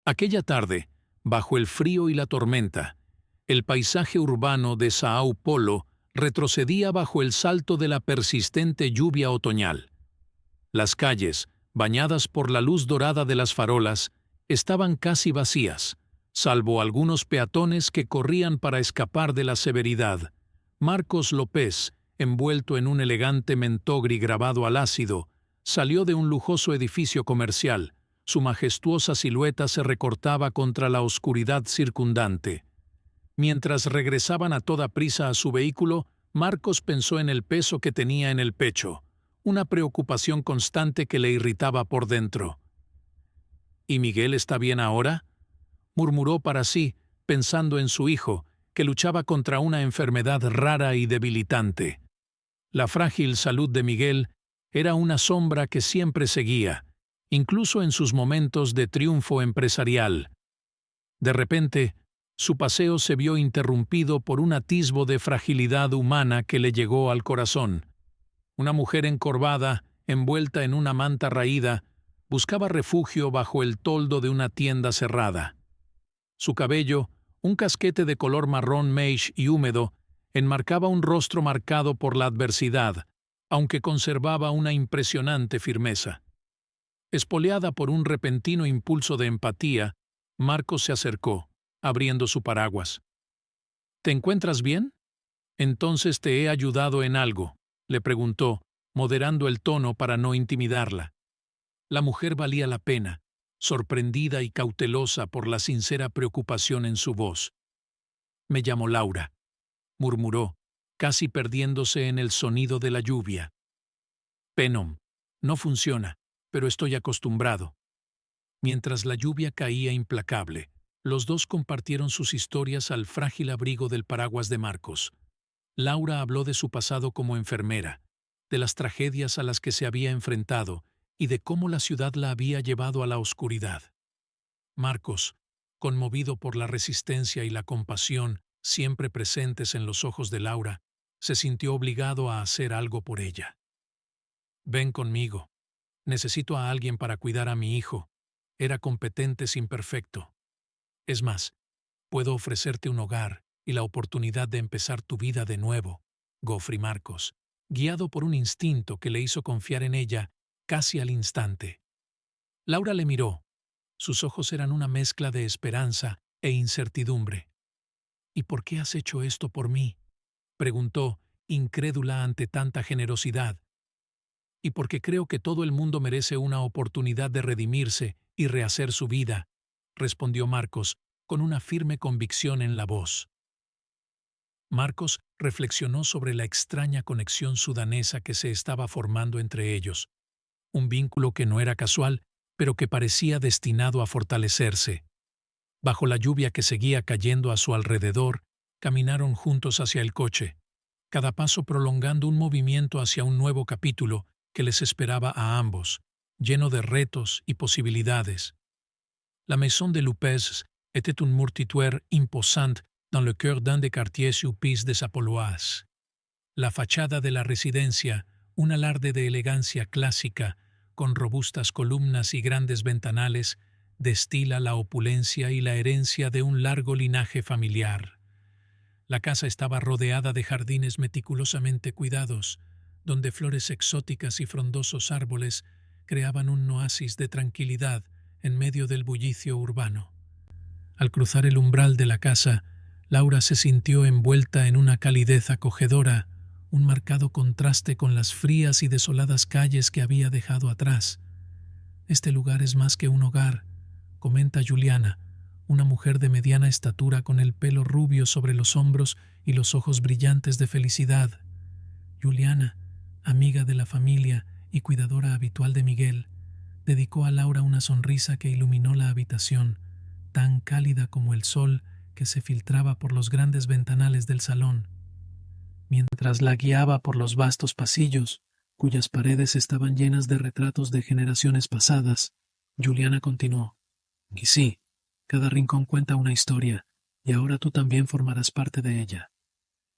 Aquella tarde, bajo el frío y la tormenta, el paisaje urbano de São Paulo retrocedía bajo el salto de la persistente lluvia otoñal. Las calles, bañadas por la luz dorada de las farolas, estaban casi vacías, salvo algunos peatones que corrían para escapar de la severidad. Marcos López, envuelto en un elegante mentogri grabado al ácido, salió de un lujoso edificio comercial. Su majestuosa silueta se recortaba contra la oscuridad circundante. Mientras regresaban a toda prisa a su vehículo, Marcos pensó en el peso que tenía en el pecho, una preocupación constante que le irritaba por dentro. ¿Y Miguel está bien ahora?, murmuró para sí, pensando en su hijo, que luchaba contra una enfermedad rara y debilitante. La frágil salud de Miguel era una sombra que siempre seguía, incluso en sus momentos de triunfo empresarial. De repente, su paseo se vio interrumpido por un atisbo de fragilidad humana que le llegó al corazón. Una mujer encorvada, envuelta en una manta raída, buscaba refugio bajo el toldo de una tienda cerrada. Su cabello, un casquete de color marrón beige y húmedo, enmarcaba un rostro marcado por la adversidad, aunque conservaba una impresionante firmeza. Espoleada por un repentino impulso de empatía, Marcos se acercó, abriendo su paraguas. ¿Te encuentras bien? Entonces te he ayudado en algo, le preguntó, moderando el tono para no intimidarla. La mujer valía la pena, sorprendida y cautelosa por la sincera preocupación en su voz. Me llamo Laura, murmuró, casi perdiéndose en el sonido de la lluvia. Penom, no funciona, pero estoy acostumbrado. Mientras la lluvia caía implacable, los dos compartieron sus historias al frágil abrigo del paraguas de Marcos. Laura habló de su pasado como enfermera, de las tragedias a las que se había enfrentado y de cómo la ciudad la había llevado a la oscuridad. Marcos, conmovido por la resistencia y la compasión siempre presentes en los ojos de Laura, se sintió obligado a hacer algo por ella. Ven conmigo. Necesito a alguien para cuidar a mi hijo. Era competente sin perfecto. Es más, puedo ofrecerte un hogar y la oportunidad de empezar tu vida de nuevo. Geoffrey Marcos, guiado por un instinto que le hizo confiar en ella casi al instante. Laura le miró. Sus ojos eran una mezcla de esperanza e incertidumbre. ¿Y por qué has hecho esto por mí?, preguntó, incrédula ante tanta generosidad. Y porque creo que todo el mundo merece una oportunidad de redimirse y rehacer su vida, respondió Marcos, con una firme convicción en la voz. Marcos reflexionó sobre la extraña conexión sudanesa que se estaba formando entre ellos, un vínculo que no era casual, pero que parecía destinado a fortalecerse. Bajo la lluvia que seguía cayendo a su alrededor, caminaron juntos hacia el coche, cada paso prolongando un movimiento hacia un nuevo capítulo que les esperaba a ambos, lleno de retos y posibilidades. La Maison de Lopez était un mortuaire imposant dans le cœur d'un des quartiers supis de Sapoloise. La fachada de la residencia, un alarde de elegancia clásica, con robustas columnas y grandes ventanales, destila la opulencia y la herencia de un largo linaje familiar. La casa estaba rodeada de jardines meticulosamente cuidados, donde flores exóticas y frondosos árboles creaban un oasis de tranquilidad en medio del bullicio urbano. Al cruzar el umbral de la casa, Laura se sintió envuelta en una calidez acogedora, un marcado contraste con las frías y desoladas calles que había dejado atrás. Este lugar es más que un hogar, comenta Juliana, una mujer de mediana estatura con el pelo rubio sobre los hombros y los ojos brillantes de felicidad. Juliana, amiga de la familia y cuidadora habitual de Miguel, dedicó a Laura una sonrisa que iluminó la habitación, tan cálida como el sol que se filtraba por los grandes ventanales del salón. Mientras la guiaba por los vastos pasillos, cuyas paredes estaban llenas de retratos de generaciones pasadas, Juliana continuó: y sí, cada rincón cuenta una historia, y ahora tú también formarás parte de ella.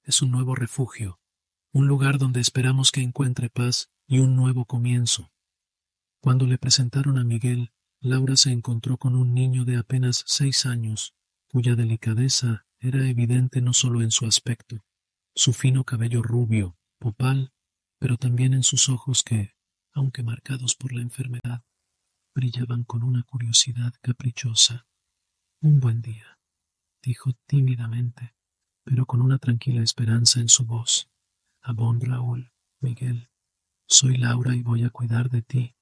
Es un nuevo refugio, un lugar donde esperamos que encuentre paz y un nuevo comienzo. Cuando le presentaron a Miguel, Laura se encontró con un niño de apenas 6 años, cuya delicadeza era evidente no solo en su aspecto, su fino cabello rubio, opal, pero también en sus ojos que, aunque marcados por la enfermedad, brillaban con una curiosidad caprichosa. Un buen día, dijo tímidamente, pero con una tranquila esperanza en su voz. A bon Raúl, Miguel. Soy Laura y voy a cuidar de ti,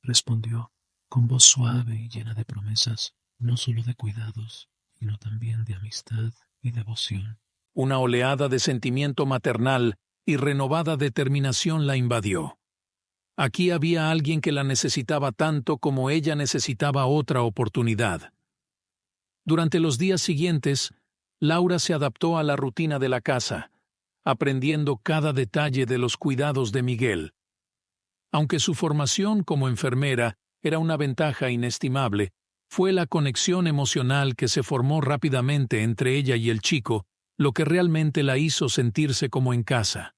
respondió, con voz suave y llena de promesas, no solo de cuidados, sino también de amistad y devoción. Una oleada de sentimiento maternal y renovada determinación la invadió. Aquí había alguien que la necesitaba tanto como ella necesitaba otra oportunidad. Durante los días siguientes, Laura se adaptó a la rutina de la casa, aprendiendo cada detalle de los cuidados de Miguel. Aunque su formación como enfermera era una ventaja inestimable, fue la conexión emocional que se formó rápidamente entre ella y el chico lo que realmente la hizo sentirse como en casa.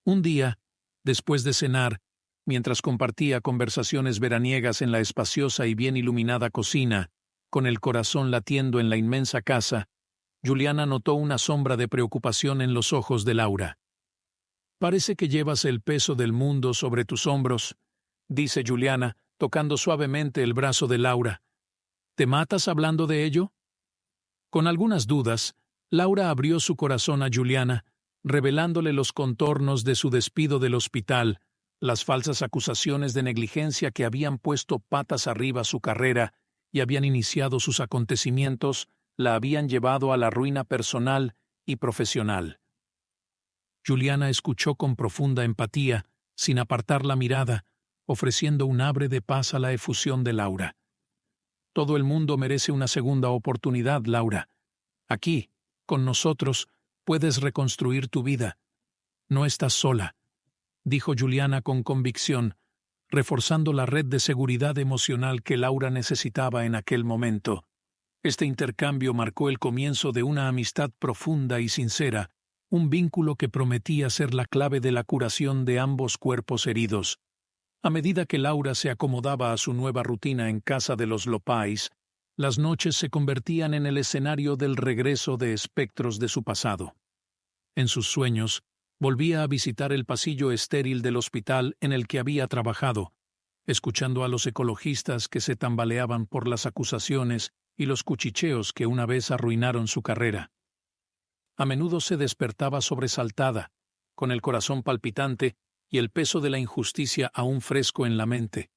Un día, después de cenar, mientras compartía conversaciones veraniegas en la espaciosa y bien iluminada cocina, con el corazón latiendo en la inmensa casa, Juliana notó una sombra de preocupación en los ojos de Laura. «Parece que llevas el peso del mundo sobre tus hombros», dice Juliana, tocando suavemente el brazo de Laura. «¿Te matas hablando de ello?» Con algunas dudas, Laura abrió su corazón a Juliana, revelándole los contornos de su despido del hospital, las falsas acusaciones de negligencia que habían puesto patas arriba su carrera y habían iniciado sus acontecimientos, la habían llevado a la ruina personal y profesional. Juliana escuchó con profunda empatía, sin apartar la mirada, ofreciendo un abre de paz a la efusión de Laura. «Todo el mundo merece una segunda oportunidad, Laura. Aquí, con nosotros, puedes reconstruir tu vida. No estás sola», dijo Juliana con convicción, reforzando la red de seguridad emocional que Laura necesitaba en aquel momento. Este intercambio marcó el comienzo de una amistad profunda y sincera, un vínculo que prometía ser la clave de la curación de ambos cuerpos heridos. A medida que Laura se acomodaba a su nueva rutina en casa de los Lopais, las noches se convertían en el escenario del regreso de espectros de su pasado. En sus sueños, volvía a visitar el pasillo estéril del hospital en el que había trabajado, escuchando a los ecologistas que se tambaleaban por las acusaciones y los cuchicheos que una vez arruinaron su carrera. A menudo se despertaba sobresaltada, con el corazón palpitante y el peso de la injusticia aún fresco en la mente.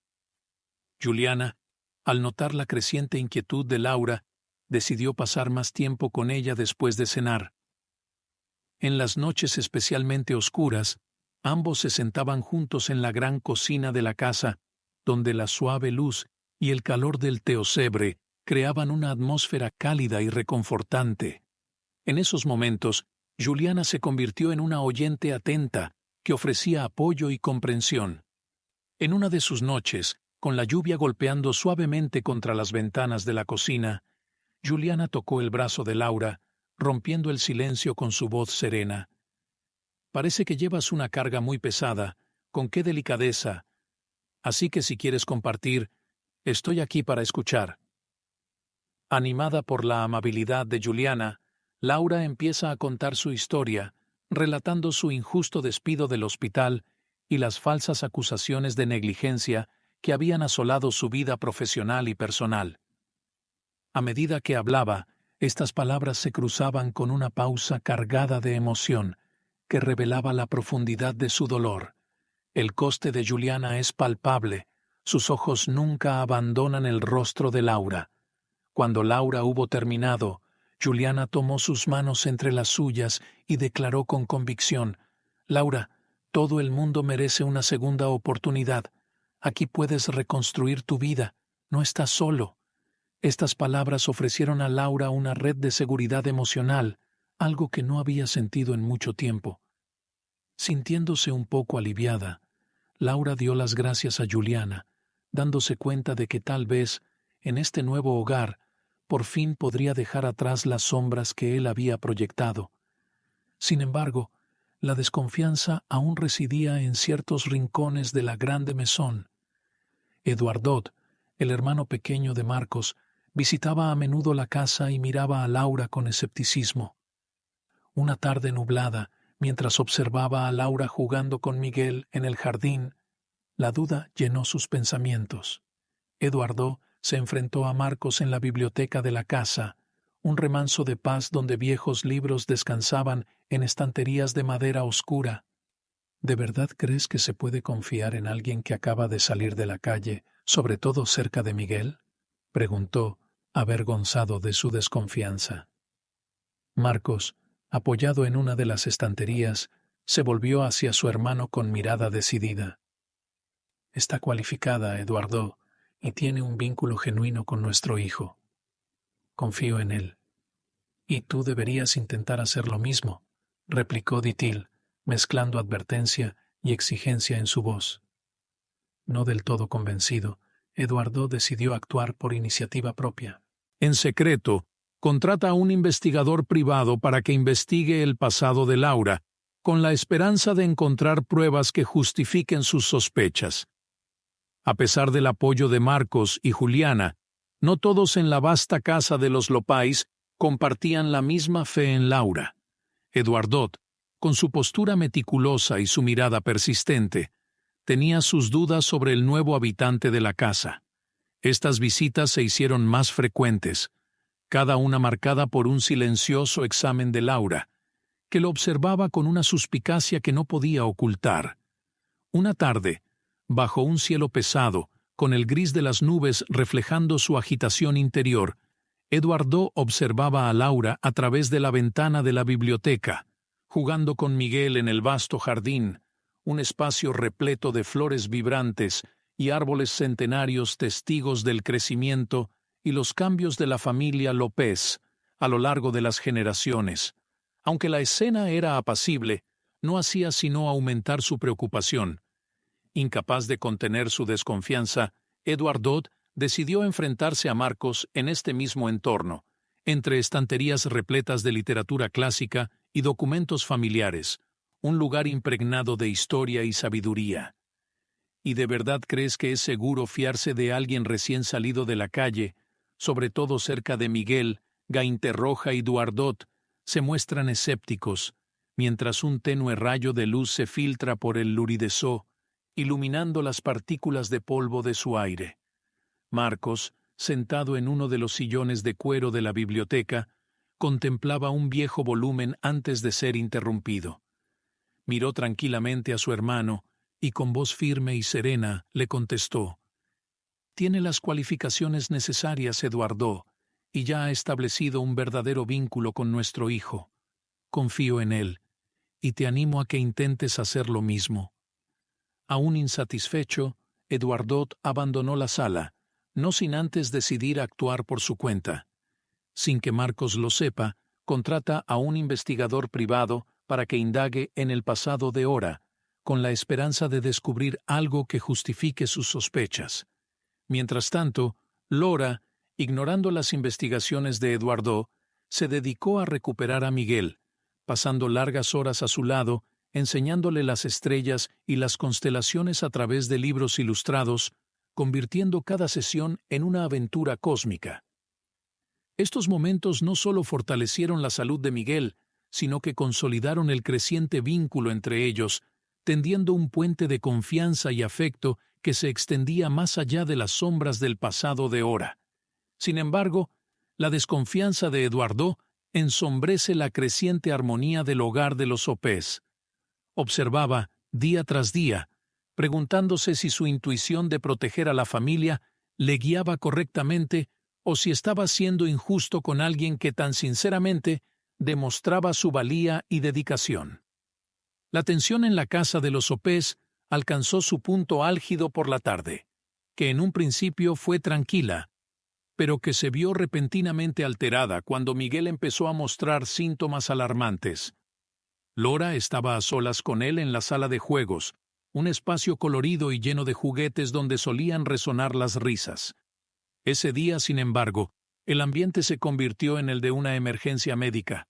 Juliana, al notar la creciente inquietud de Laura, decidió pasar más tiempo con ella después de cenar. En las noches especialmente oscuras, ambos se sentaban juntos en la gran cocina de la casa, donde la suave luz y el calor del teosebre creaban una atmósfera cálida y reconfortante. En esos momentos, Juliana se convirtió en una oyente atenta que ofrecía apoyo y comprensión. En una de sus noches, con la lluvia golpeando suavemente contra las ventanas de la cocina, Juliana tocó el brazo de Laura, rompiendo el silencio con su voz serena. «Parece que llevas una carga muy pesada. Con qué delicadeza. Así que si quieres compartir, estoy aquí para escuchar». Animada por la amabilidad de Juliana, Laura empieza a contar su historia, relatando su injusto despido del hospital y las falsas acusaciones de negligencia que habían asolado su vida profesional y personal. A medida que hablaba, estas palabras se cruzaban con una pausa cargada de emoción, que revelaba la profundidad de su dolor. El coste de Juliana es palpable, sus ojos nunca abandonan el rostro de Laura. Cuando Laura hubo terminado, Juliana tomó sus manos entre las suyas y declaró con convicción: «Laura, todo el mundo merece una segunda oportunidad. Aquí puedes reconstruir tu vida, no estás solo». Estas palabras ofrecieron a Laura una red de seguridad emocional, algo que no había sentido en mucho tiempo. Sintiéndose un poco aliviada, Laura dio las gracias a Juliana, dándose cuenta de que tal vez, en este nuevo hogar, por fin podría dejar atrás las sombras que él había proyectado. Sin embargo, la desconfianza aún residía en ciertos rincones de la grande mesón. Eduardot, El hermano pequeño de Marcos visitaba a menudo la casa y miraba a Laura con escepticismo. Una tarde nublada, mientras observaba a Laura jugando con Miguel en el jardín, la duda llenó sus pensamientos. Eduardo se enfrentó a Marcos en la biblioteca de la casa, un remanso de paz donde viejos libros descansaban en estanterías de madera oscura. ¿De verdad crees que se puede confiar en alguien que acaba de salir de la calle, sobre todo cerca de Miguel?, preguntó, avergonzado de su desconfianza. Marcos, apoyado en una de las estanterías, se volvió hacia su hermano con mirada decidida. Está cualificada, Eduardo, y tiene un vínculo genuino con nuestro hijo. Confío en él. Y tú deberías intentar hacer lo mismo, replicó Ditil, mezclando advertencia y exigencia en su voz. No del todo convencido, Eduardo decidió actuar por iniciativa propia. En secreto, contrata a un investigador privado para que investigue el pasado de Laura, con la esperanza de encontrar pruebas que justifiquen sus sospechas. A pesar del apoyo de Marcos y Juliana, no todos en la vasta casa de los Lopais compartían la misma fe en Laura. Eduardo, con su postura meticulosa y su mirada persistente, tenía sus dudas sobre el nuevo habitante de la casa. Estas visitas se hicieron más frecuentes, cada una marcada por un silencioso examen de Laura, que lo observaba con una suspicacia que no podía ocultar. Una tarde, bajo un cielo pesado, con el gris de las nubes reflejando su agitación interior, Eduardo observaba a Laura a través de la ventana de la biblioteca, jugando con Miguel en el vasto jardín, un espacio repleto de flores vibrantes y árboles centenarios testigos del crecimiento y los cambios de la familia López a lo largo de las generaciones. Aunque la escena era apacible, no hacía sino aumentar su preocupación. Incapaz de contener su desconfianza, Eduardo decidió enfrentarse a Marcos en este mismo entorno, entre estanterías repletas de literatura clásica y documentos familiares, un lugar impregnado de historia y sabiduría. ¿Y de verdad crees que es seguro fiarse de alguien recién salido de la calle, sobre todo cerca de Miguel, Gainterroja y Duardot, se muestran escépticos, mientras un tenue rayo de luz se filtra por el Luridesó, iluminando las partículas de polvo de su aire? Marcos, sentado en uno de los sillones de cuero de la biblioteca, contemplaba un viejo volumen antes de ser interrumpido. Miró tranquilamente a su hermano y con voz firme y serena le contestó: «Tiene las cualificaciones necesarias, Eduardo, y ya ha establecido un verdadero vínculo con nuestro hijo. Confío en él, y te animo a que intentes hacer lo mismo». Aún insatisfecho, Eduardo abandonó la sala, no sin antes decidir actuar por su cuenta. Sin que Marcos lo sepa, contrata a un investigador privado para que indague en el pasado de Ora, con la esperanza de descubrir algo que justifique sus sospechas. Mientras tanto, Laura, ignorando las investigaciones de Eduardo, se dedicó a recuperar a Miguel, pasando largas horas a su lado, enseñándole las estrellas y las constelaciones a través de libros ilustrados, convirtiendo cada sesión en una aventura cósmica. Estos momentos no solo fortalecieron la salud de Miguel, sino que consolidaron el creciente vínculo entre ellos, tendiendo un puente de confianza y afecto que se extendía más allá de las sombras del pasado de Ora. Sin embargo, la desconfianza de Eduardo ensombrece la creciente armonía del hogar de los Opés. Observaba, día tras día, preguntándose si su intuición de proteger a la familia le guiaba correctamente o si estaba siendo injusto con alguien que tan sinceramente demostraba su valía y dedicación. La tensión en la casa de los Opés alcanzó su punto álgido por la tarde, que en un principio fue tranquila, pero que se vio repentinamente alterada cuando Miguel empezó a mostrar síntomas alarmantes. Laura estaba a solas con él en la sala de juegos, un espacio colorido y lleno de juguetes donde solían resonar las risas. Ese día, sin embargo, el ambiente se convirtió en el de una emergencia médica.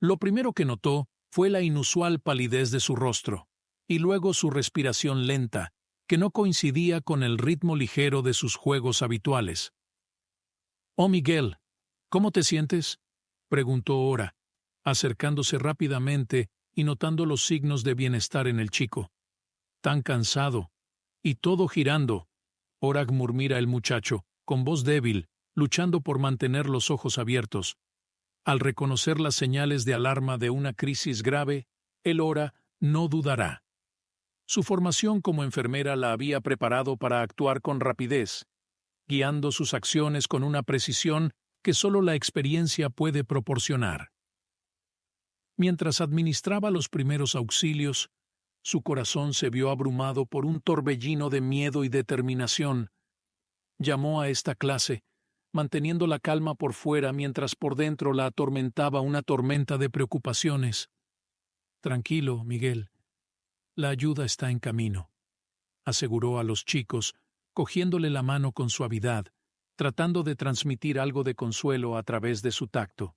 Lo primero que notó fue la inusual palidez de su rostro, y luego su respiración lenta, que no coincidía con el ritmo ligero de sus juegos habituales. «Oh, Miguel, ¿cómo te sientes?», preguntó Ora, acercándose rápidamente y notando los signos de bienestar en el chico. «Tan cansado. Y todo girando», Ora murmura el muchacho, con voz débil, luchando por mantener los ojos abiertos. Al reconocer las señales de alarma de una crisis grave, el Ora no dudará. Su formación como enfermera la había preparado para actuar con rapidez, guiando sus acciones con una precisión que solo la experiencia puede proporcionar. Mientras administraba los primeros auxilios, su corazón se vio abrumado por un torbellino de miedo y determinación. Llamó a esta clase, manteniendo la calma por fuera mientras por dentro la atormentaba una tormenta de preocupaciones. «Tranquilo, Miguel. La ayuda está en camino», aseguró a los chicos, cogiéndole la mano con suavidad, tratando de transmitir algo de consuelo a través de su tacto.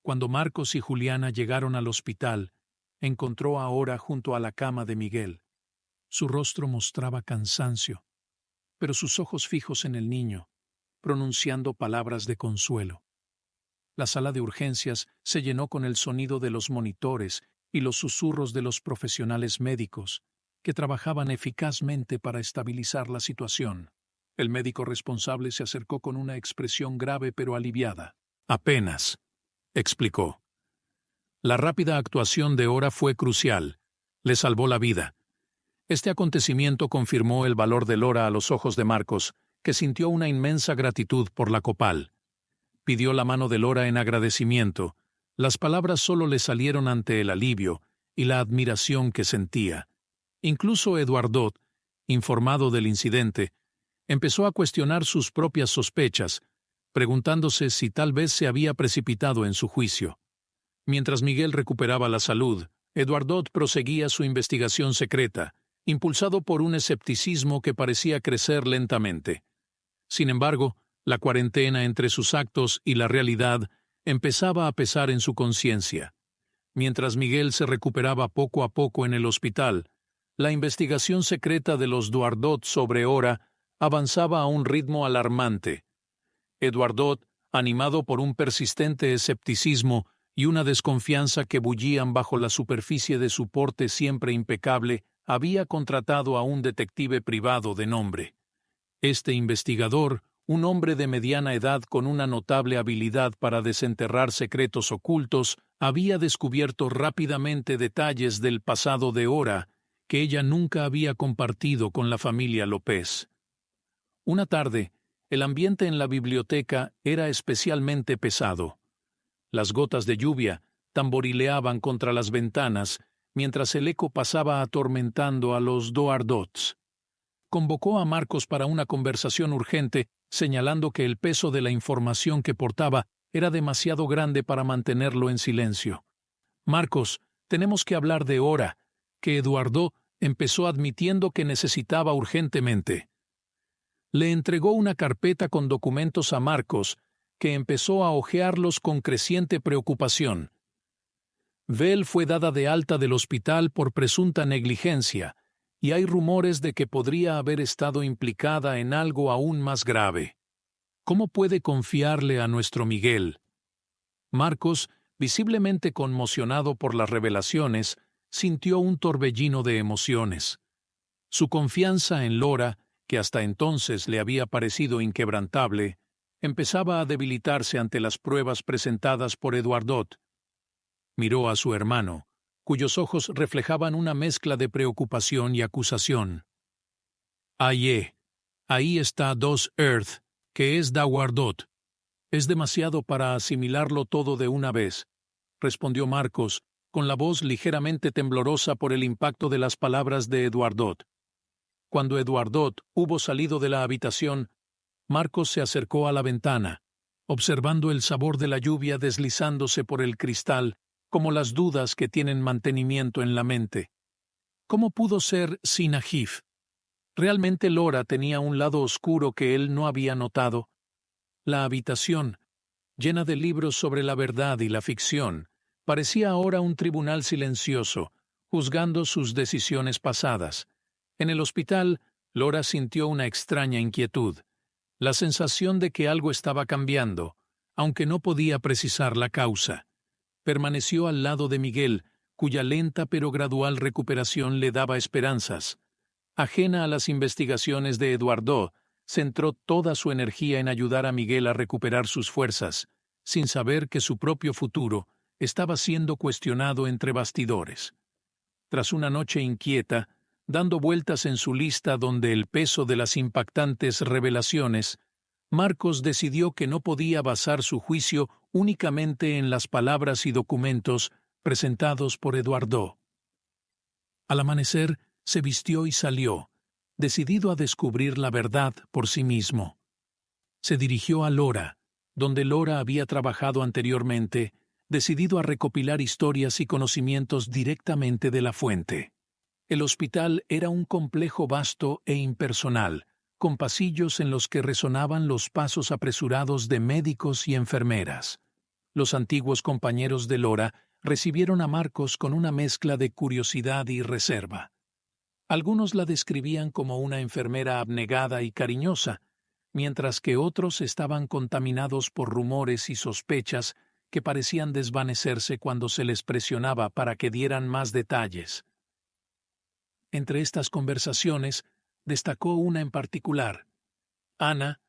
Cuando Marcos y Juliana llegaron al hospital, encontró a Ora junto a la cama de Miguel. Su rostro mostraba cansancio, pero sus ojos fijos en el niño, pronunciando palabras de consuelo. La sala de urgencias se llenó con el sonido de los monitores y los susurros de los profesionales médicos, que trabajaban eficazmente para estabilizar la situación. El médico responsable se acercó con una expresión grave pero aliviada. «Apenas», explicó. La rápida actuación de Ora fue crucial. Le salvó la vida. Este acontecimiento confirmó el valor de Ora a los ojos de Marcos, que sintió una inmensa gratitud por la copal. Pidió la mano de Ora en agradecimiento. Las palabras solo le salieron ante el alivio y la admiración que sentía. Incluso Eduardot, informado del incidente, empezó a cuestionar sus propias sospechas, preguntándose si tal vez se había precipitado en su juicio. Mientras Miguel recuperaba la salud, Eduardot proseguía su investigación secreta, impulsado por un escepticismo que parecía crecer lentamente. Sin embargo, la cuarentena entre sus actos y la realidad empezaba a pesar en su conciencia. Mientras Miguel se recuperaba poco a poco en el hospital, la investigación secreta de los Duardot sobre Ora avanzaba a un ritmo alarmante. Eduardot, animado por un persistente escepticismo y una desconfianza que bullían bajo la superficie de su porte siempre impecable, había contratado a un detective privado de nombre. Este investigador, un hombre de mediana edad con una notable habilidad para desenterrar secretos ocultos, había descubierto rápidamente detalles del pasado de Ora que ella nunca había compartido con la familia López. Una tarde, el ambiente en la biblioteca era especialmente pesado. Las gotas de lluvia tamborileaban contra las ventanas mientras el eco pasaba atormentando a los Duardots. Convocó a Marcos para una conversación urgente, señalando que el peso de la información que portaba era demasiado grande para mantenerlo en silencio. «Marcos, tenemos que hablar de Ora», que Eduardo empezó admitiendo que necesitaba urgentemente. Le entregó una carpeta con documentos a Marcos, que empezó a hojearlos con creciente preocupación. Vel fue dada de alta del hospital por presunta negligencia, y hay rumores de que podría haber estado implicada en algo aún más grave. ¿Cómo puede confiarle a nuestro Miguel? Marcos, visiblemente conmocionado por las revelaciones, sintió un torbellino de emociones. Su confianza en Lora, que hasta entonces le había parecido inquebrantable, empezaba a debilitarse ante las pruebas presentadas por Eduardot. Miró a su hermano, cuyos ojos reflejaban una mezcla de preocupación y acusación. Ahí está Dos Earth, que es Dauardot. Es demasiado para asimilarlo todo de una vez, respondió Marcos, con la voz ligeramente temblorosa por el impacto de las palabras de Eduardot. Cuando Eduardot hubo salido de la habitación, Marcos se acercó a la ventana, observando el sabor de la lluvia deslizándose por el cristal, como las dudas que tienen mantenimiento en la mente. ¿Cómo pudo ser Sinajif? ¿Realmente Lora tenía un lado oscuro que él no había notado? La habitación, llena de libros sobre la verdad y la ficción, parecía ahora un tribunal silencioso, juzgando sus decisiones pasadas. En el hospital, Lora sintió una extraña inquietud, la sensación de que algo estaba cambiando, aunque no podía precisar la causa. Permaneció al lado de Miguel, cuya lenta pero gradual recuperación le daba esperanzas. Ajena a las investigaciones de Eduardo, centró toda su energía en ayudar a Miguel a recuperar sus fuerzas, sin saber que su propio futuro estaba siendo cuestionado entre bastidores. Tras una noche inquieta, dando vueltas en su lista donde el peso de las impactantes revelaciones, Marcos decidió que no podía basar su juicio únicamente en las palabras y documentos presentados por Eduardo. Al amanecer, se vistió y salió, decidido a descubrir la verdad por sí mismo. Se dirigió a Lora, donde Lora había trabajado anteriormente, decidido a recopilar historias y conocimientos directamente de la fuente. El hospital era un complejo vasto e impersonal, con pasillos en los que resonaban los pasos apresurados de médicos y enfermeras. Los antiguos compañeros de Lora recibieron a Marcos con una mezcla de curiosidad y reserva. Algunos la describían como una enfermera abnegada y cariñosa, mientras que otros estaban contaminados por rumores y sospechas que parecían desvanecerse cuando se les presionaba para que dieran más detalles. Entre estas conversaciones, destacó una en particular. Ana,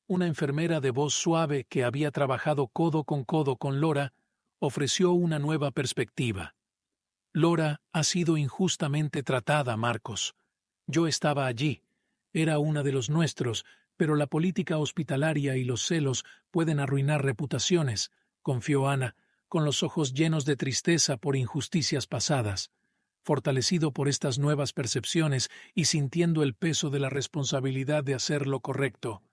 una enfermera de voz suave que había trabajado codo con Lora, ofreció una nueva perspectiva. Lora ha sido injustamente tratada, Marcos. Yo estaba allí. Era una de los nuestros, pero la política hospitalaria y los celos pueden arruinar reputaciones, confió Ana, con los ojos llenos de tristeza por injusticias pasadas. Fortalecido por estas nuevas percepciones y sintiendo el peso de la responsabilidad de hacer lo correcto,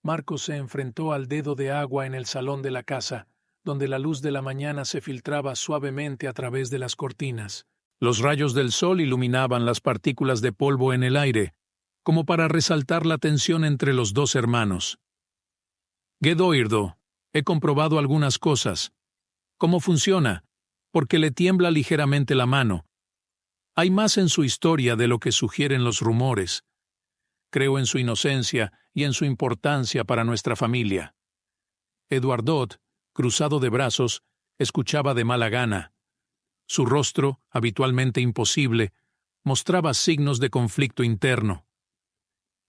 Marcos se enfrentó al dedo de agua en el salón de la casa, donde la luz de la mañana se filtraba suavemente a través de las cortinas. Los rayos del sol iluminaban las partículas de polvo en el aire, como para resaltar la tensión entre los dos hermanos. Gedoirdo, he comprobado algunas cosas. ¿Cómo funciona? Porque le tiembla ligeramente la mano. Hay más en su historia de lo que sugieren los rumores. Creo en su inocencia y en su importancia para nuestra familia. Eduardot, cruzado de brazos, escuchaba de mala gana. Su rostro, habitualmente impasible, mostraba signos de conflicto interno.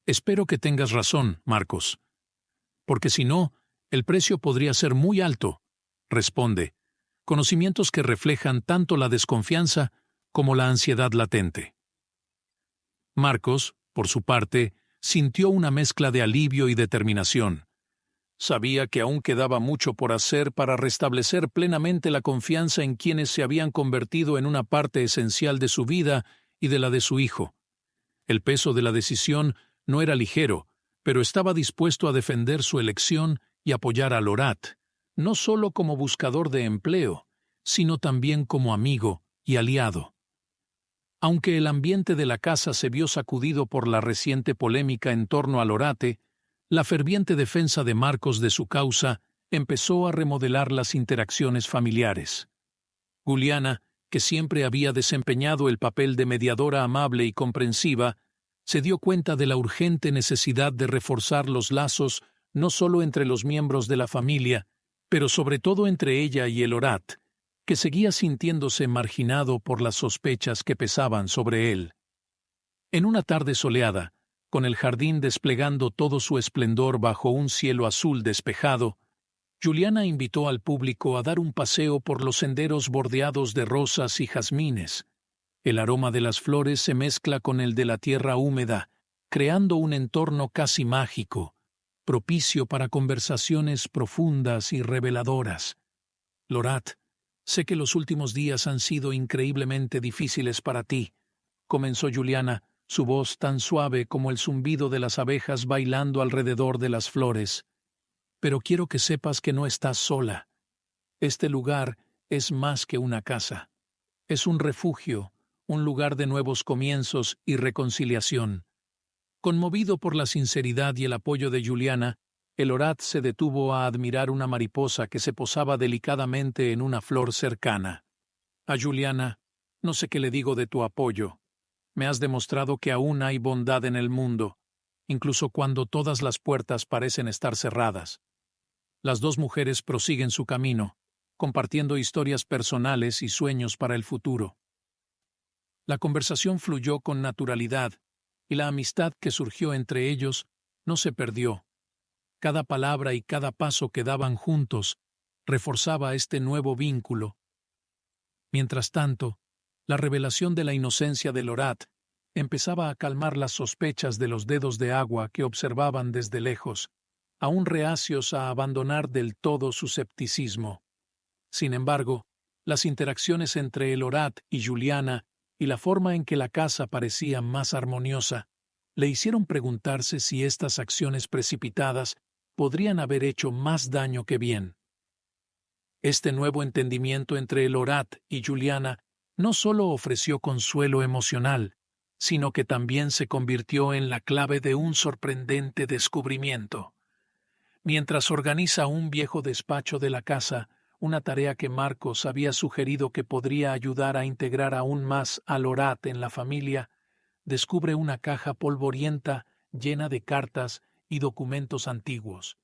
Espero que tengas razón, Marcos. Porque si no, el precio podría ser muy alto, responde. Conocimientos que reflejan tanto la desconfianza como la ansiedad latente. Marcos, por su parte, sintió una mezcla de alivio y determinación. Sabía que aún quedaba mucho por hacer para restablecer plenamente la confianza en quienes se habían convertido en una parte esencial de su vida y de la de su hijo. El peso de la decisión no era ligero, pero estaba dispuesto a defender su elección y apoyar a Lorat, no solo como buscador de empleo, sino también como amigo y aliado. Aunque el ambiente de la casa se vio sacudido por la reciente polémica en torno a Lorate, la ferviente defensa de Marcos de su causa empezó a remodelar las interacciones familiares. Juliana, que siempre había desempeñado el papel de mediadora amable y comprensiva, se dio cuenta de la urgente necesidad de reforzar los lazos no solo entre los miembros de la familia, pero sobre todo entre ella y el Orat, que seguía sintiéndose marginado por las sospechas que pesaban sobre él. En una tarde soleada, con el jardín desplegando todo su esplendor bajo un cielo azul despejado, Juliana invitó al público a dar un paseo por los senderos bordeados de rosas y jazmines. El aroma de las flores se mezcla con el de la tierra húmeda, creando un entorno casi mágico, propicio para conversaciones profundas y reveladoras. Lorat, sé que los últimos días han sido increíblemente difíciles para ti, comenzó Juliana, su voz tan suave como el zumbido de las abejas bailando alrededor de las flores. Pero quiero que sepas que no estás sola. Este lugar es más que una casa. Es un refugio, un lugar de nuevos comienzos y reconciliación. Conmovido por la sinceridad y el apoyo de Juliana, el Orat se detuvo a admirar una mariposa que se posaba delicadamente en una flor cercana. A Juliana, no sé qué le digo de tu apoyo. Me has demostrado que aún hay bondad en el mundo, incluso cuando todas las puertas parecen estar cerradas. Las dos mujeres prosiguen su camino, compartiendo historias personales y sueños para el futuro. La conversación fluyó con naturalidad, y la amistad que surgió entre ellos no se perdió. Cada palabra y cada paso que daban juntos reforzaba este nuevo vínculo. Mientras tanto, la revelación de la inocencia de Lorat empezaba a calmar las sospechas de los dedos de agua que observaban desde lejos, aún reacios a abandonar del todo su escepticismo. Sin embargo, las interacciones entre Lorat y Juliana y la forma en que la casa parecía más armoniosa le hicieron preguntarse si estas acciones precipitadas podrían haber hecho más daño que bien. Este nuevo entendimiento entre Lorat y Juliana no solo ofreció consuelo emocional, sino que también se convirtió en la clave de un sorprendente descubrimiento. Mientras organiza un viejo despacho de la casa, una tarea que Marcos había sugerido que podría ayudar a integrar aún más a Lorat en la familia, descubre una caja polvorienta llena de cartas y documentos antiguos.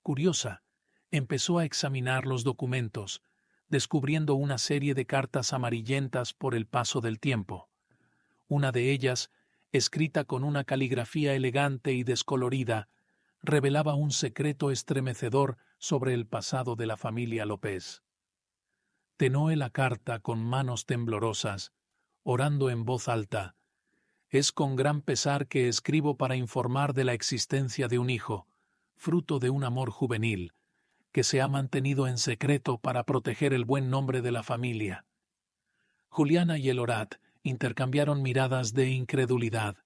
Curiosa, empezó a examinar los documentos, descubriendo una serie de cartas amarillentas por el paso del tiempo. Una de ellas, escrita con una caligrafía elegante y descolorida, revelaba un secreto estremecedor sobre el pasado de la familia López. Tenóe la carta con manos temblorosas, orando en voz alta. Es con gran pesar que escribo para informar de la existencia de un hijo, fruto de un amor juvenil, que se ha mantenido en secreto para proteger el buen nombre de la familia. Juliana y Lorat intercambiaron miradas de incredulidad.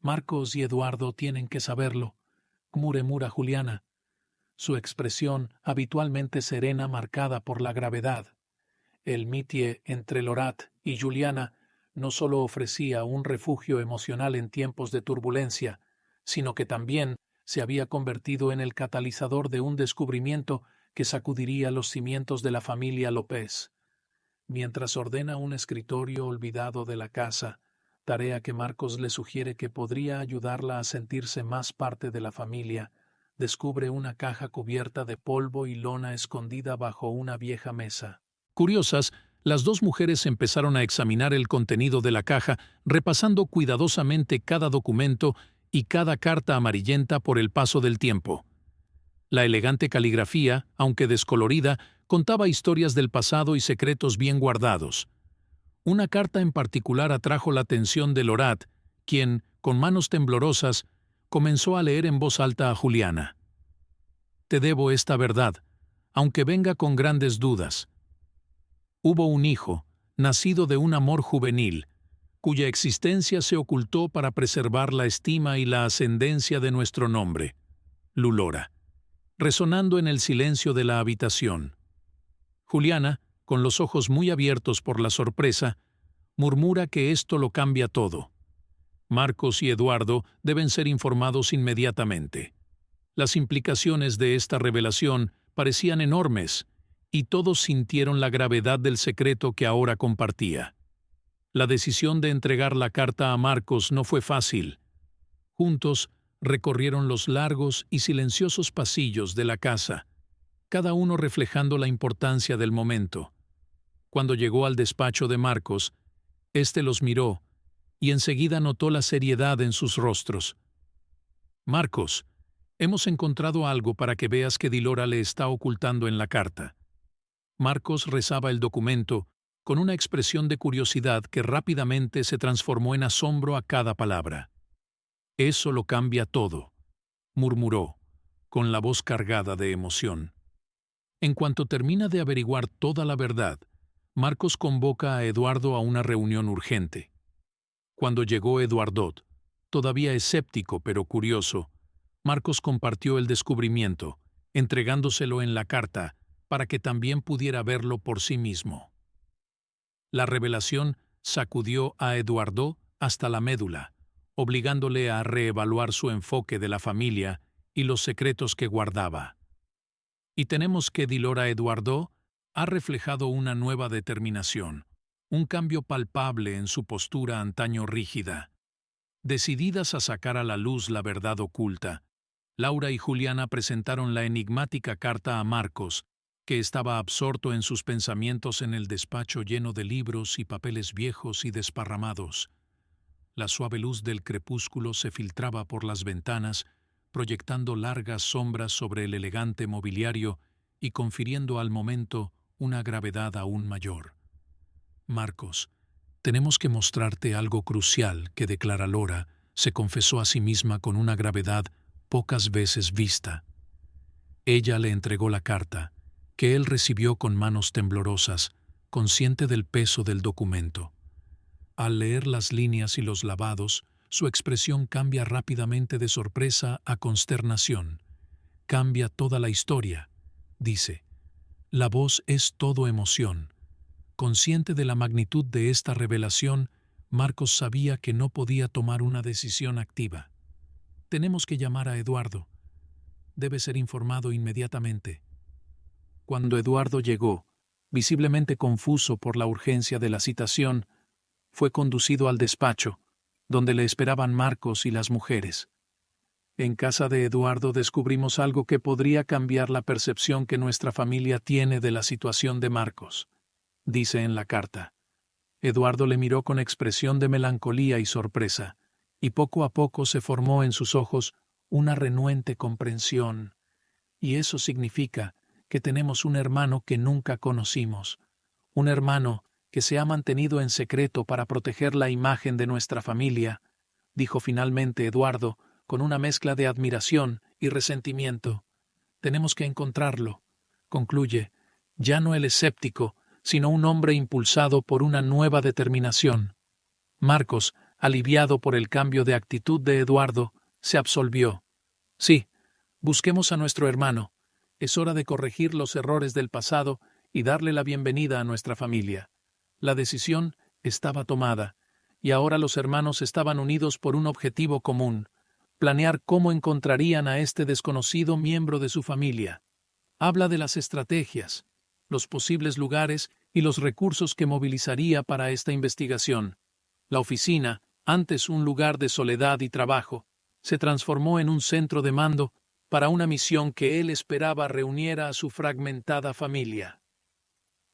Marcos y Eduardo tienen que saberlo, murmura Juliana, su expresión habitualmente serena marcada por la gravedad. El mitie entre Lorat y Juliana no solo ofrecía un refugio emocional en tiempos de turbulencia, sino que también se había convertido en el catalizador de un descubrimiento que sacudiría los cimientos de la familia López. Mientras ordena un escritorio olvidado de la casa, tarea que Marcos le sugiere que podría ayudarla a sentirse más parte de la familia, descubre una caja cubierta de polvo y lona escondida bajo una vieja mesa. Curiosas, las dos mujeres empezaron a examinar el contenido de la caja, repasando cuidadosamente cada documento y cada carta amarillenta por el paso del tiempo. La elegante caligrafía, aunque descolorida, contaba historias del pasado y secretos bien guardados. Una carta en particular atrajo la atención de Lorat, quien, con manos temblorosas, comenzó a leer en voz alta a Juliana. Te debo esta verdad, aunque venga con grandes dudas. Hubo un hijo, nacido de un amor juvenil, cuya existencia se ocultó para preservar la estima y la ascendencia de nuestro nombre, Lulora, resonando en el silencio de la habitación. Juliana, con los ojos muy abiertos por la sorpresa, murmura que esto lo cambia todo. Marcos y Eduardo deben ser informados inmediatamente. Las implicaciones de esta revelación parecían enormes, y todos sintieron la gravedad del secreto que ahora compartía. La decisión de entregar la carta a Marcos no fue fácil. Juntos recorrieron los largos y silenciosos pasillos de la casa, cada uno reflejando la importancia del momento. Cuando llegó al despacho de Marcos, éste los miró y enseguida notó la seriedad en sus rostros. Marcos, hemos encontrado algo para que veas que Dilora le está ocultando en la carta. Marcos rezaba el documento con una expresión de curiosidad que rápidamente se transformó en asombro a cada palabra. Eso lo cambia todo, murmuró, con la voz cargada de emoción. En cuanto termina de averiguar toda la verdad, Marcos convoca a Eduardo a una reunión urgente. Cuando llegó Eduardo, todavía escéptico pero curioso, Marcos compartió el descubrimiento, entregándoselo en la carta para que también pudiera verlo por sí mismo. La revelación sacudió a Eduardo hasta la médula, obligándole a reevaluar su enfoque de la familia y los secretos que guardaba. Y tenemos que Dilora Eduardo ha reflejado una nueva determinación, un cambio palpable en su postura antaño rígida. Decididas a sacar a la luz la verdad oculta, Laura y Juliana presentaron la enigmática carta a Marcos, que estaba absorto en sus pensamientos en el despacho lleno de libros y papeles viejos y desparramados. La suave luz del crepúsculo se filtraba por las ventanas, proyectando largas sombras sobre el elegante mobiliario y confiriendo al momento una gravedad aún mayor. Marcos, tenemos que mostrarte algo crucial que, declara Laura, se confesó a sí misma con una gravedad pocas veces vista. Ella le entregó la carta, que él recibió con manos temblorosas, consciente del peso del documento. Al leer las líneas y los lavados, su expresión cambia rápidamente de sorpresa a consternación. Cambia toda la historia, dice. La voz es todo emoción. Consciente de la magnitud de esta revelación, Marcos sabía que no podía tomar una decisión activa. Tenemos que llamar a Eduardo. Debe ser informado inmediatamente. Cuando Eduardo llegó, visiblemente confuso por la urgencia de la citación, fue conducido al despacho, donde le esperaban Marcos y las mujeres. En casa de Eduardo descubrimos algo que podría cambiar la percepción que nuestra familia tiene de la situación de Marcos, dice en la carta. Eduardo le miró con expresión de melancolía y sorpresa, y poco a poco se formó en sus ojos una renuente comprensión. Y eso significa que tenemos un hermano que nunca conocimos, un hermano que se ha mantenido en secreto para proteger la imagen de nuestra familia, dijo finalmente Eduardo, con una mezcla de admiración y resentimiento. Tenemos que encontrarlo, concluye, ya no el escéptico, sino un hombre impulsado por una nueva determinación. Marcos, aliviado por el cambio de actitud de Eduardo, se absolvió. Sí, busquemos a nuestro hermano. Es hora de corregir los errores del pasado y darle la bienvenida a nuestra familia. La decisión estaba tomada, y ahora los hermanos estaban unidos por un objetivo común: planear cómo encontrarían a este desconocido miembro de su familia. Habla de las estrategias, los posibles lugares y los recursos que movilizaría para esta investigación. La oficina, antes un lugar de soledad y trabajo, se transformó en un centro de mando para una misión que él esperaba reuniera a su fragmentada familia.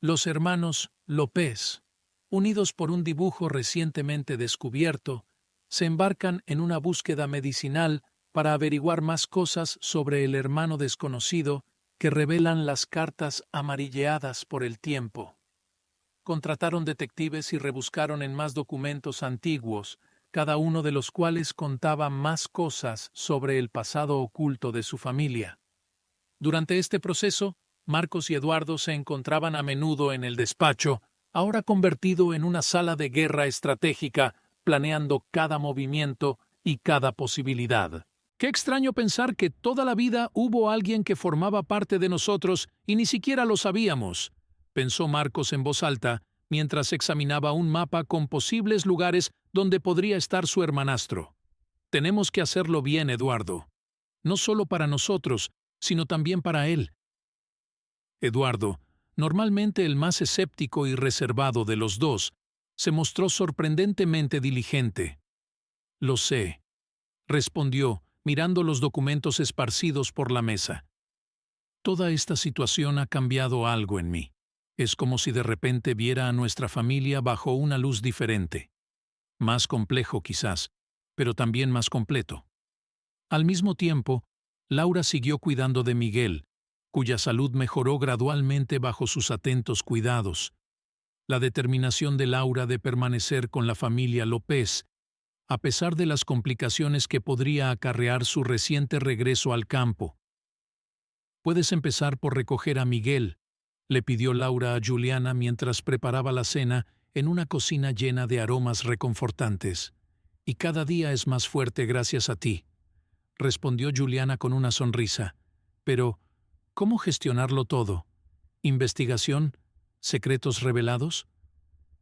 Los hermanos López, unidos por un dibujo recientemente descubierto, se embarcan en una búsqueda medicinal para averiguar más cosas sobre el hermano desconocido que revelan las cartas amarilleadas por el tiempo. Contrataron detectives y rebuscaron en más documentos antiguos, cada uno de los cuales contaba más cosas sobre el pasado oculto de su familia. Durante este proceso, Marcos y Eduardo se encontraban a menudo en el despacho, ahora convertido en una sala de guerra estratégica, planeando cada movimiento y cada posibilidad. Qué extraño pensar que toda la vida hubo alguien que formaba parte de nosotros y ni siquiera lo sabíamos, pensó Marcos en voz alta, mientras examinaba un mapa con posibles lugares donde podría estar su hermanastro. Tenemos que hacerlo bien, Eduardo. No solo para nosotros, sino también para él. Eduardo, normalmente el más escéptico y reservado de los dos, se mostró sorprendentemente diligente. Lo sé, respondió, mirando los documentos esparcidos por la mesa. Toda esta situación ha cambiado algo en mí. Es como si de repente viera a nuestra familia bajo una luz diferente. Más complejo quizás, pero también más completo. Al mismo tiempo, Laura siguió cuidando de Miguel, cuya salud mejoró gradualmente bajo sus atentos cuidados. La determinación de Laura de permanecer con la familia López, a pesar de las complicaciones que podría acarrear su reciente regreso al campo. «Puedes empezar por recoger a Miguel», le pidió Laura a Juliana mientras preparaba la cena en una cocina llena de aromas reconfortantes. «Y cada día es más fuerte gracias a ti», respondió Juliana con una sonrisa. «Pero, ¿cómo gestionarlo todo? ¿Investigación? ¿Secretos revelados?»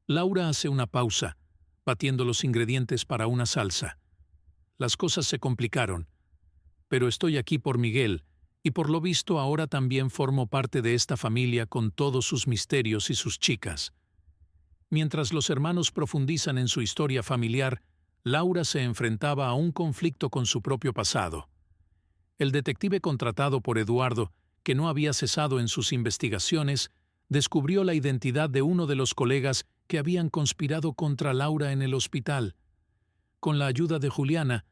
Laura hace una pausa, batiendo los ingredientes para una salsa. «Las cosas se complicaron, pero estoy aquí por Miguel, y por lo visto ahora también formo parte de esta familia con todos sus misterios y sus chicas. Mientras los hermanos profundizan en su historia familiar, Laura se enfrentaba a un conflicto con su propio pasado. El detective contratado por Eduardo, que no había cesado en sus investigaciones, descubrió la identidad de uno de los colegas que habían conspirado contra Laura en el hospital. Con la ayuda de Juliana,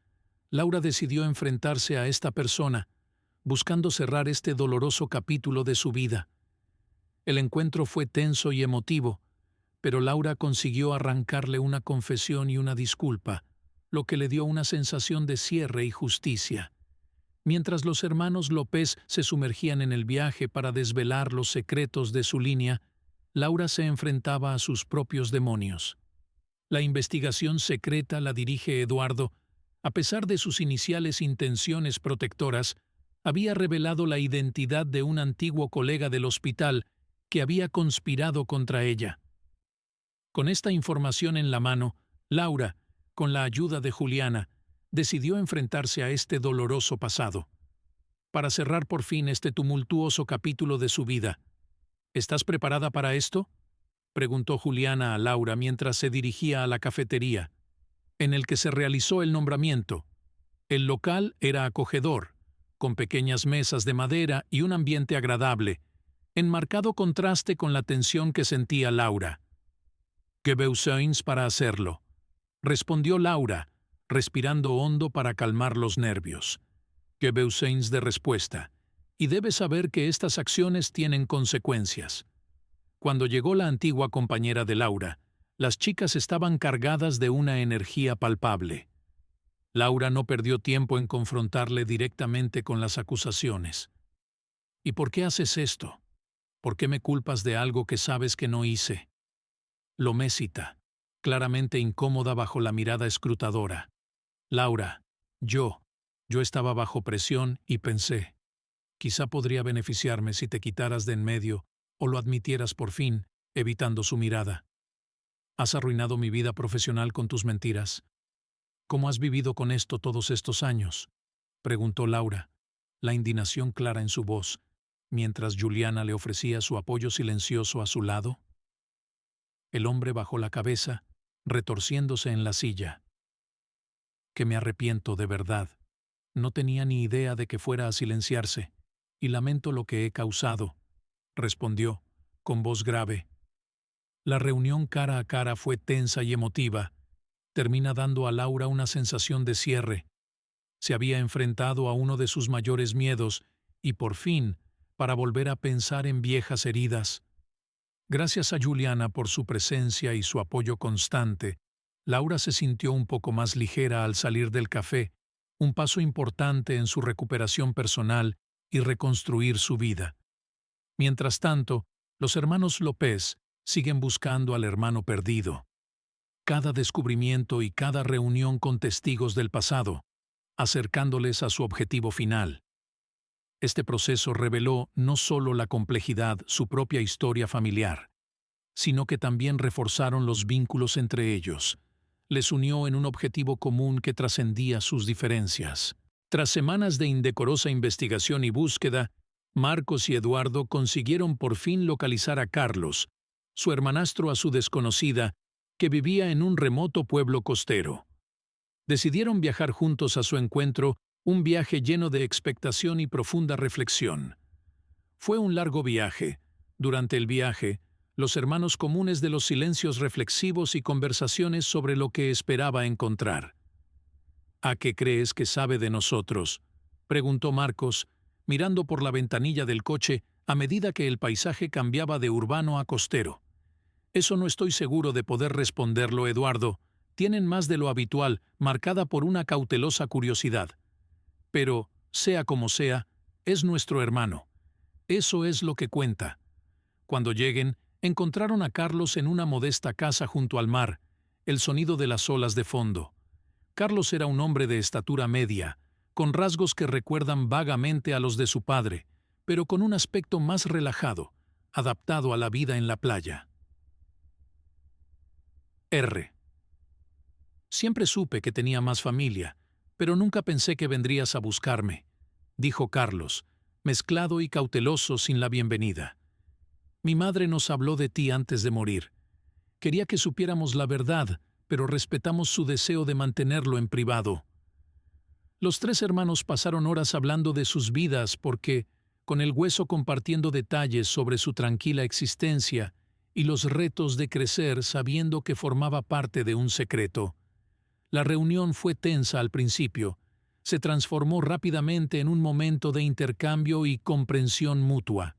Laura decidió enfrentarse a esta persona, buscando cerrar este doloroso capítulo de su vida. El encuentro fue tenso y emotivo, pero Laura consiguió arrancarle una confesión y una disculpa, lo que le dio una sensación de cierre y justicia. Mientras los hermanos López se sumergían en el viaje para desvelar los secretos de su línea, Laura se enfrentaba a sus propios demonios. La investigación secreta la dirige Eduardo. A pesar de sus iniciales intenciones protectoras, había revelado la identidad de un antiguo colega del hospital que había conspirado contra ella. Con esta información en la mano, Laura, con la ayuda de Juliana, decidió enfrentarse a este doloroso pasado. Para cerrar por fin este tumultuoso capítulo de su vida, ¿estás preparada para esto?, preguntó Juliana a Laura mientras se dirigía a la cafetería, en el que se realizó el nombramiento. El local era acogedor, con pequeñas mesas de madera y un ambiente agradable, en marcado contraste con la tensión que sentía Laura. «¿Qué besoins para hacerlo?», respondió Laura, respirando hondo para calmar los nervios. «¿Qué besoins de respuesta? Y debes saber que estas acciones tienen consecuencias». Cuando llegó la antigua compañera de Laura, las chicas estaban cargadas de una energía palpable. Laura no perdió tiempo en confrontarle directamente con las acusaciones. «¿Y por qué haces esto? ¿Por qué me culpas de algo que sabes que no hice?». Lomésita, claramente incómoda bajo la mirada escrutadora. «Laura, yo estaba bajo presión y pensé, quizá podría beneficiarme si te quitaras de en medio o lo admitieras por fin, evitando su mirada. Has arruinado mi vida profesional con tus mentiras». «¿Cómo has vivido con esto todos estos años?», preguntó Laura, la indignación clara en su voz, mientras Juliana le ofrecía su apoyo silencioso a su lado. El hombre bajó la cabeza, retorciéndose en la silla. «Que me arrepiento de verdad. No tenía ni idea de que fuera a silenciarse, y lamento lo que he causado», respondió, con voz grave. La reunión cara a cara fue tensa y emotiva. Termina dando a Laura una sensación de cierre. Se había enfrentado a uno de sus mayores miedos y, por fin, para volver a pensar en viejas heridas. Gracias a Juliana por su presencia y su apoyo constante, Laura se sintió un poco más ligera al salir del café, un paso importante en su recuperación personal y reconstruir su vida. Mientras tanto, los hermanos López siguen buscando al hermano perdido. Cada descubrimiento y cada reunión con testigos del pasado, acercándoles a su objetivo final. Este proceso reveló no solo la complejidad, su propia historia familiar, sino que también reforzaron los vínculos entre ellos. Les unió en un objetivo común que trascendía sus diferencias. Tras semanas de indecorosa investigación y búsqueda, Marcos y Eduardo consiguieron por fin localizar a Carlos, su hermanastro a su desconocida, que vivía en un remoto pueblo costero. Decidieron viajar juntos a su encuentro, un viaje lleno de expectación y profunda reflexión. Fue un largo viaje. Durante el viaje, los hermanos comunes de los silencios reflexivos y conversaciones sobre lo que esperaba encontrar. «¿A qué crees que sabe de nosotros?», preguntó Marcos, mirando por la ventanilla del coche a medida que el paisaje cambiaba de urbano a costero. «Eso no estoy seguro de poder responderlo, Eduardo. Tienen más de lo habitual, marcada por una cautelosa curiosidad. Pero, sea como sea, es nuestro hermano. Eso es lo que cuenta». Cuando lleguen, encontraron a Carlos en una modesta casa junto al mar, el sonido de las olas de fondo. Carlos era un hombre de estatura media, con rasgos que recuerdan vagamente a los de su padre, pero con un aspecto más relajado, adaptado a la vida en la playa. R. «Siempre supe que tenía más familia, pero nunca pensé que vendrías a buscarme», dijo Carlos, mezclado y cauteloso sin la bienvenida. «Mi madre nos habló de ti antes de morir. Quería que supiéramos la verdad, pero respetamos su deseo de mantenerlo en privado. Los 3 hermanos pasaron horas hablando de sus vidas porque, con el hueso compartiendo detalles sobre su tranquila existencia y los retos de crecer sabiendo que formaba parte de un secreto. La reunión fue tensa al principio. Se transformó rápidamente en un momento de intercambio y comprensión mutua.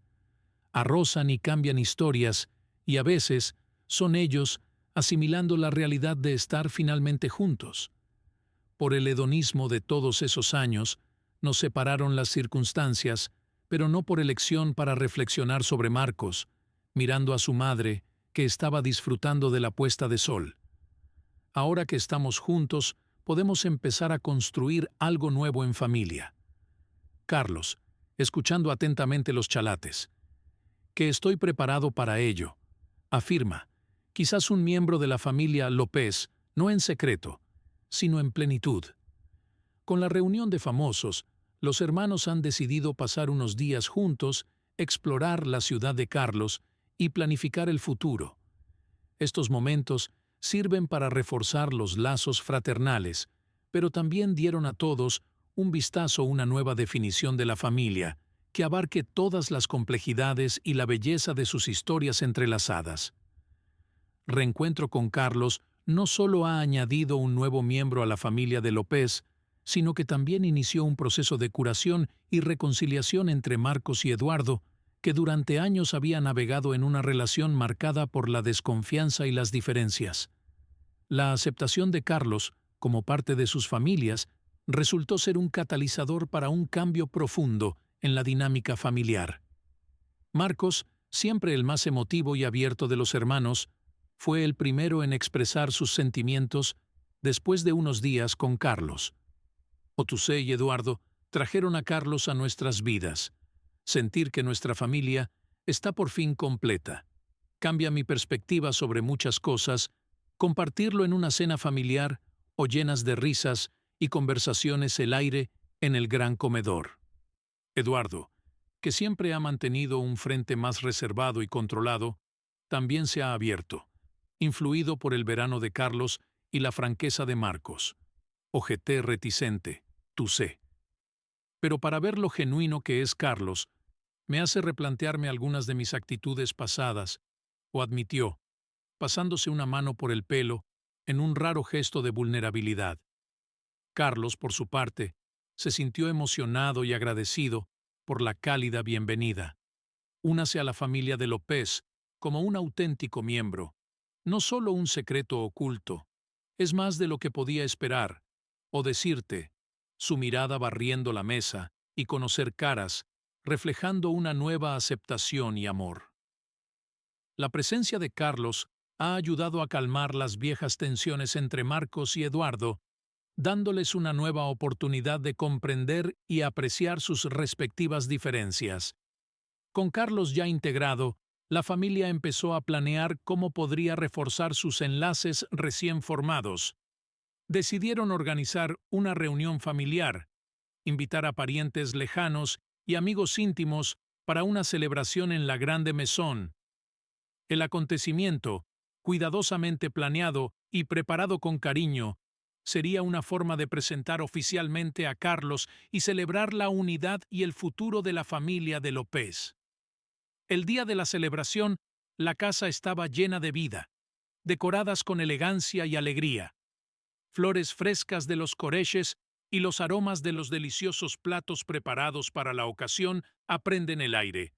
Arrozan y cambian historias, y a veces son ellos asimilando la realidad de estar finalmente juntos. Por el hedonismo de todos esos años, nos separaron las circunstancias, pero no por elección para reflexionar sobre Marcos, mirando a su madre, que estaba disfrutando de la puesta de sol. Ahora que estamos juntos, podemos empezar a construir algo nuevo en familia. Carlos, escuchando atentamente los chalates. Que estoy preparado para ello. Afirma, quizás un miembro de la familia López, no en secreto, sino en plenitud. Con la reunión de famosos, los hermanos han decidido pasar unos días juntos, explorar la ciudad de Carlos y planificar el futuro. Estos momentos sirven para reforzar los lazos fraternales, pero también dieron a todos un vistazo a una nueva definición de la familia, que abarque todas las complejidades y la belleza de sus historias entrelazadas. Reencuentro con Carlos no solo ha añadido un nuevo miembro a la familia de López, sino que también inició un proceso de curación y reconciliación entre Marcos y Eduardo, que durante años había navegado en una relación marcada por la desconfianza y las diferencias. La aceptación de Carlos, como parte de sus familias, resultó ser un catalizador para un cambio profundo en la dinámica familiar. Marcos, siempre el más emotivo y abierto de los hermanos, fue el primero en expresar sus sentimientos después de unos días con Carlos. Otusé y Eduardo trajeron a Carlos a nuestras vidas. Sentir que nuestra familia está por fin completa. Cambia mi perspectiva sobre muchas cosas, compartirlo en una cena familiar o llenas de risas y conversaciones el aire en el gran comedor. Eduardo, que siempre ha mantenido un frente más reservado y controlado, también se ha abierto, influido por el verano de Carlos y la franqueza de Marcos. Ojeté reticente, tusé. Pero para ver lo genuino que es Carlos, me hace replantearme algunas de mis actitudes pasadas, o admitió, pasándose una mano por el pelo, en un raro gesto de vulnerabilidad. Carlos, por su parte, se sintió emocionado y agradecido por la cálida bienvenida. Únase a la familia de López como un auténtico miembro, no solo un secreto oculto, es más de lo que podía esperar, o decirte, su mirada barriendo la mesa y conocer caras, reflejando una nueva aceptación y amor. La presencia de Carlos ha ayudado a calmar las viejas tensiones entre Marcos y Eduardo, dándoles una nueva oportunidad de comprender y apreciar sus respectivas diferencias. Con Carlos ya integrado, la familia empezó a planear cómo podría reforzar sus enlaces recién formados. Decidieron organizar una reunión familiar, invitar a parientes lejanos y amigos íntimos para una celebración en la Grande Maison. El acontecimiento, cuidadosamente planeado y preparado con cariño, sería una forma de presentar oficialmente a Carlos y celebrar la unidad y el futuro de la familia de López. El día de la celebración, la casa estaba llena de vida, decoradas con elegancia y alegría. Flores frescas de los coreches y los aromas de los deliciosos platos preparados para la ocasión aprenden el aire.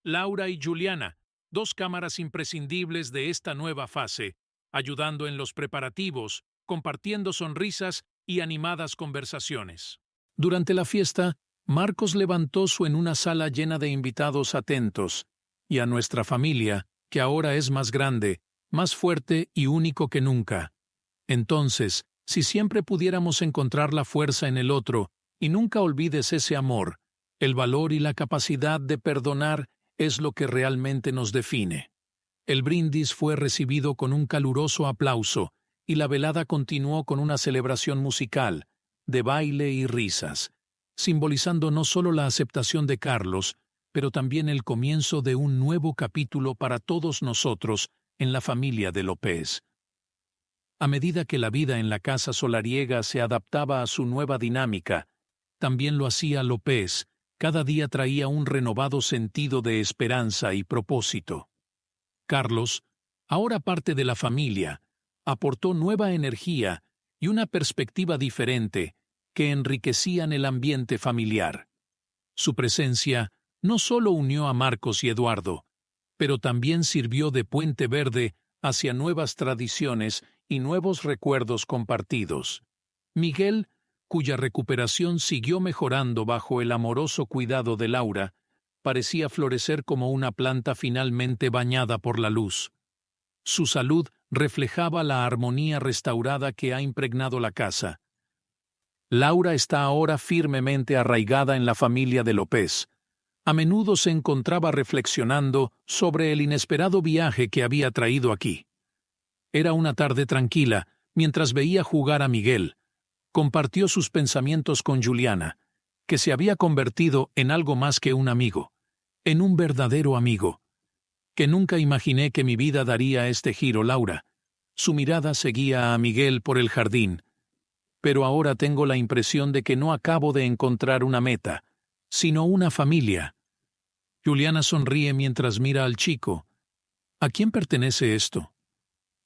Laura y Juliana, 2 cámaras imprescindibles de esta nueva fase, ayudando en los preparativos, compartiendo sonrisas y animadas conversaciones. Durante la fiesta, Marcos levantó su en una sala llena de invitados atentos, y a nuestra familia, que ahora es más grande, más fuerte y único que nunca. Entonces, si siempre pudiéramos encontrar la fuerza en el otro, y nunca olvides ese amor, el valor y la capacidad de perdonar es lo que realmente nos define. El brindis fue recibido con un caluroso aplauso, y la velada continuó con una celebración musical, de baile y risas, simbolizando no solo la aceptación de Carlos, pero también el comienzo de un nuevo capítulo para todos nosotros en la familia de López. A medida que la vida en la casa solariega se adaptaba a su nueva dinámica, también lo hacía López. Cada día traía un renovado sentido de esperanza y propósito. Carlos, ahora parte de la familia, aportó nueva energía y una perspectiva diferente que enriquecían el ambiente familiar. Su presencia no solo unió a Marcos y Eduardo, pero también sirvió de puente verde hacia nuevas tradiciones y nuevos recuerdos compartidos. Miguel, cuya recuperación siguió mejorando bajo el amoroso cuidado de Laura, parecía florecer como una planta finalmente bañada por la luz. Su salud reflejaba la armonía restaurada que ha impregnado la casa. Laura está ahora firmemente arraigada en la familia de López. A menudo se encontraba reflexionando sobre el inesperado viaje que había traído aquí. Era una tarde tranquila, mientras veía jugar a Miguel. Compartió sus pensamientos con Juliana, que se había convertido en algo más que un amigo, en un verdadero amigo. Que nunca imaginé que mi vida daría este giro, Laura. Su mirada seguía a Miguel por el jardín. Pero ahora tengo la impresión de que no acabo de encontrar una meta, sino una familia. Juliana sonríe mientras mira al chico. ¿A quién pertenece esto?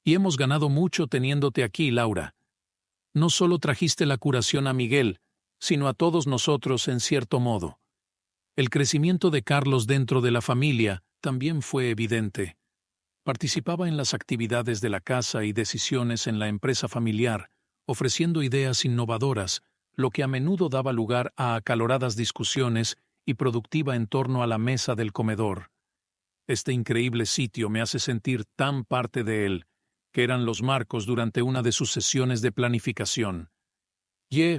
Y hemos ganado mucho teniéndote aquí, Laura. No solo trajiste la curación a Miguel, sino a todos nosotros en cierto modo. El crecimiento de Carlos dentro de la familia también fue evidente. Participaba en las actividades de la casa y decisiones en la empresa familiar, ofreciendo ideas innovadoras, lo que a menudo daba lugar a acaloradas discusiones y productiva en torno a la mesa del comedor. Este increíble sitio me hace sentir tan parte de él, que eran los Marcos durante una de sus sesiones de planificación.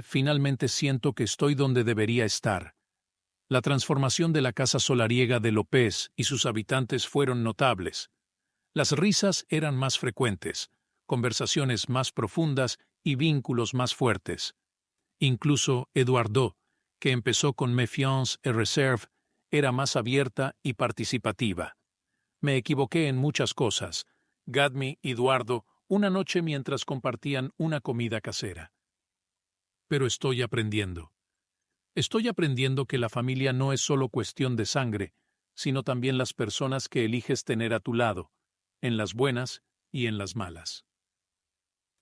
Finalmente siento que estoy donde debería estar. La transformación de la casa solariega de López y sus habitantes fueron notables. Las risas eran más frecuentes, conversaciones más profundas y vínculos más fuertes. Incluso Eduardo, que empezó con méfiance et réserve, era más abierta y participativa. Me equivoqué en muchas cosas. Gadmi y Eduardo, una noche mientras compartían una comida casera. Pero estoy aprendiendo. Estoy aprendiendo que la familia no es solo cuestión de sangre, sino también las personas que eliges tener a tu lado, en las buenas y en las malas.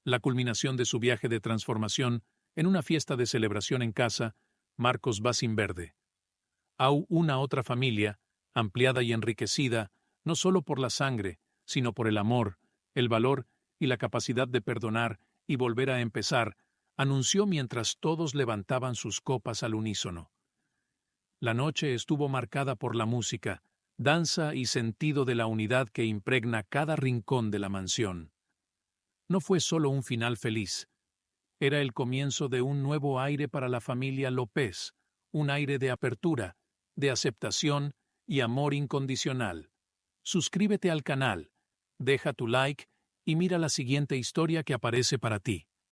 La culminación de su viaje de transformación, en una fiesta de celebración en casa, Marcos va sin verde. Una otra familia, ampliada y enriquecida, no solo por la sangre, sino por el amor, el valor y la capacidad de perdonar y volver a empezar, anunció mientras todos levantaban sus copas al unísono. La noche estuvo marcada por la música, danza y sentido de la unidad que impregna cada rincón de la mansión. No fue solo un final feliz. Era el comienzo de un nuevo aire para la familia López, un aire de apertura, de aceptación y amor incondicional. Suscríbete al canal, deja tu like y mira la siguiente historia que aparece para ti.